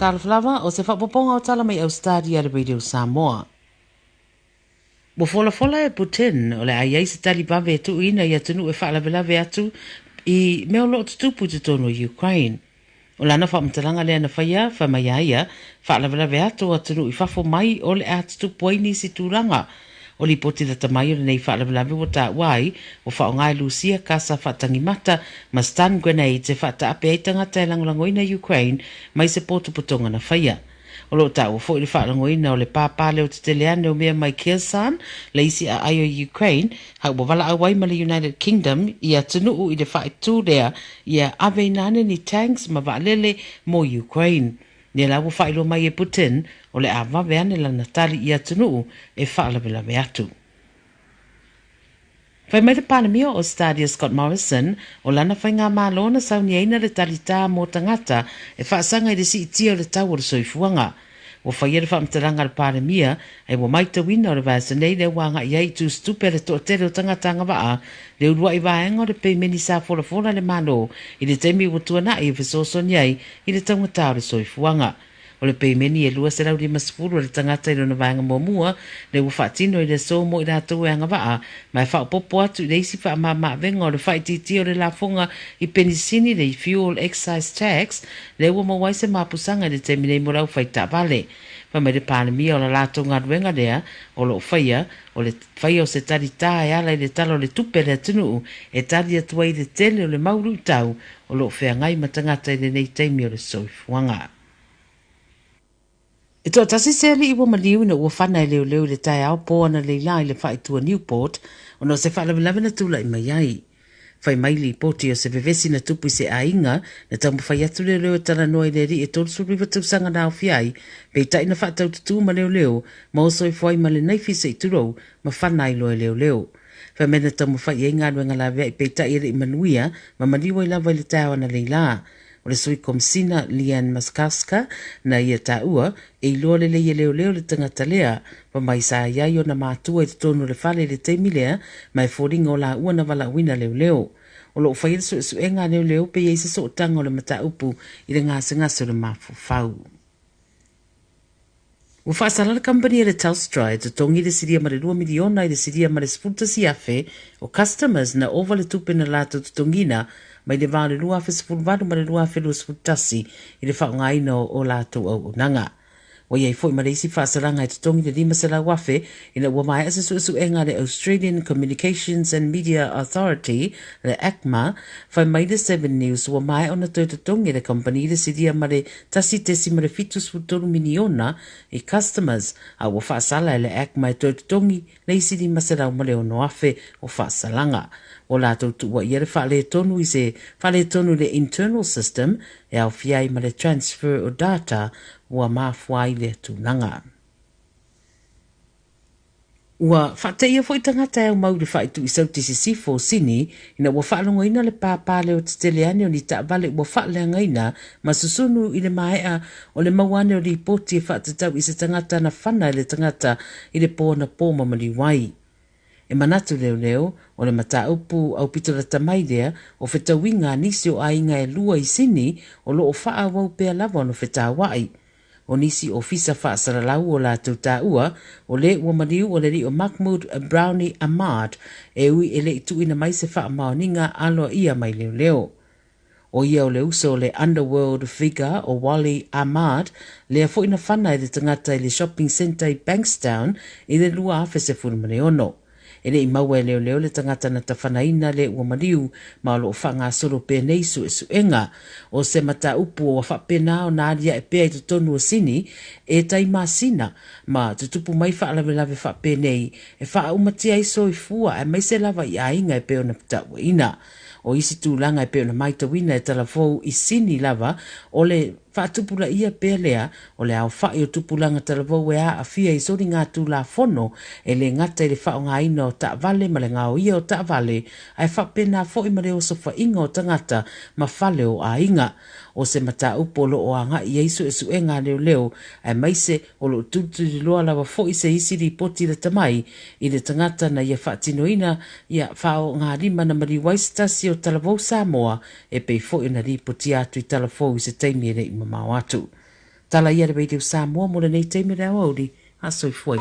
Tala Fou o se whapoponga o tala mai Ausetalia le radio Samoa. Mo fola e putin o le ai se tali bave tu ina ia tunu e whaalawelawe atu I meo lo tutupu te tono Ukraine. O lana whamtalanga lea na whaia, whamaiaia, whaalawelawe atu atunu I whafo mai o le atutupu aini si tūranga. O li poti la tamai o le nei whaalawelawe o ta wai, o whaongai Lucia kasa whatangi mata, ma stun grenade te whata ape eitanga te langolangoina Ukraine, mai se potu putonga na whaia. O lo ta o fo I whaalangoina o le pāpale o te teleane o mea mai Kyrgyzstan, le isi a ai o Ukraine, hau mo wala awai ma le United Kingdom, ia tunuu I le whaetu rea, ia ave nane ni tanks ma waalele mo Ukraine. Ni la wo whaelo mai e Putin, o le awawe ane la natali ia tunuu e whaalawelawe atu. Whai mai te pānamio o Stadia Scott Morrison, o lana whai ngā mālona sauni eina le talita mō tangata e whaasanga I le si itia o le tau o le soifuanga. O whai ere whaamtaranga le pānamia, e wo mai te wina o le vāsa nei le wanga iai tu stupe le to tere o tangata ngawaa, le urua I vaenga o le pei meni sa fola le mālo, I le teimi o tuana I whesoso niai, I le tangata o le soifuanga. O le peimeni e lua se lau lima sefulu le tangata I lona vaenga mua, le ua whaatino I le so mo I rātou e angawaa, mai whaopopo atu I leisi wha maa venga o le whaititi o le lafonga I penisini le fuel excise tax, le ua mawai se mapusanga le temine mo lau whaita vale. Mai le pānamia o la lātou ngaruenga lea, o lo whaia, o le whaia o se tari tā e ala I le talo le tupe le atunu, e tari atua I le tele o le mauru tau, o lo whea ngai matangata I le nei teimi o le soifuanga. E tō tasi seli I wamaliu na ua whana I leo le tai au po ana le lai le whaitua Newport, o no se whalawelawe na tula I mai ai. Whai mai li poti o se vevesi na tupu I se ainga, na tamu whai atu leo tala noa I le ri e tōru suri wa tausanga na au fiai, pei tai na whaatau tutu ma leo, ma oso I whai ma le naifisa I turou, ma whana I loa leo. Whai mena tamu whai e ngā ruenga la vea I pei tai ere I manuia, ma maniwa I lava I le tau ana le la. O le sui komsina Lian Maskaska na ia taua e iloa le leo le tangata lea pa mai sa iai o na mātua I te tonu le whale le teimi lea mai fōringa o la ua na wala wina leo. O lo whaira su e ngā leo pe eisa so tanga o le mata upu I le ngā ngasa o le mafu whau. Ua whaasala le company le Telstra e te tongi le siria mare 2 miliona I le siria mare sputa si afe o customers na ova le tupe na lato te tongina mai le vāle lua afe sefulvadu ma le lua afe lua sefutasi I le whaongaina o lato au nanga. Wa iai foi ma reisi whaasaranga I te tongi le lima se lau afe ina ua mai asa su enga le Australian Communications and Media Authority, le ACMA, whai mai le 7 News ua mai ona tau te tongi le company le siria ma le tasi tesi ma le fitus futuru miniona I customers a ua whaasala le ACMA I tau te tongi le isi lima se lau ma le ono afe o whaasaranga. O lātou tua I ere whale tonu I se whale tonu le internal system e au fiai ma le transfer o data ua mafuai le tūnanga. Ua whateia fo I tangata au mau le whaitu I sauti si sifo sini ina ua whaalongo ina le pāpale o te teleane o ni taavale ua whaale ngaina ma susunu I le maea o le mauane o li poti e whaatatau I se tangata na whana I le tangata I le pōna pōma maliwai. E manatu leo, o le mata upu au pitola tamai lea, o whetawinga nisi o ainga e lua I sini, o lo o wha wau pēr lava no whetawai. O nisi o fisa wha saralau o la tautaua, o le ua mariu o le ri o Mahmoud Brownie Ahmad, e ui e le itu ina mai se wha maoninga aloa ia mai leo. O ia o le uso o le underworld figure o Wally Ahmad, lea fo ina whana I le tangata I le shopping centre I Bankstown, I le lua afe se furumane ono. Ele I maua e leo le tangata na tawhanaina le ua mariu ma lo whanga soro pēnei su enga o se mata upu o whapena o nāria e pēa I te tonu o sini e tai māsina ma te tupu mai whaalawe lawe whapēnei e wha umatia I soi fua e mai se lava I ainga e pēo na pitaua ina. O isi tūlanga e pēo na maita wina e Tala Fou I sini lava o le whaatupula ia pēr lea o le au whai o tupulanga Tala Fou e a fia I sori ngā tūla fono e le ngata I le whao ngā ina o taavale ma le ngā o ia o taavale ai whapena fo I mare o sofa inga o tangata ma whale o a inga o se mata upolo o anga I eisu e suenga leo ai maise o lo tutu di loa lawa fo I se isi li poti le tamai I le tangata na ia whaatinoina ia whao ngā rima na mari waistasi o Tala Fou Samoa e pei fo ina li poti atu I Tala Fou I se taimi e rei mamau atu. Tala ia le Radio Samoa mo le nei teimi reo auri. Aso i foi.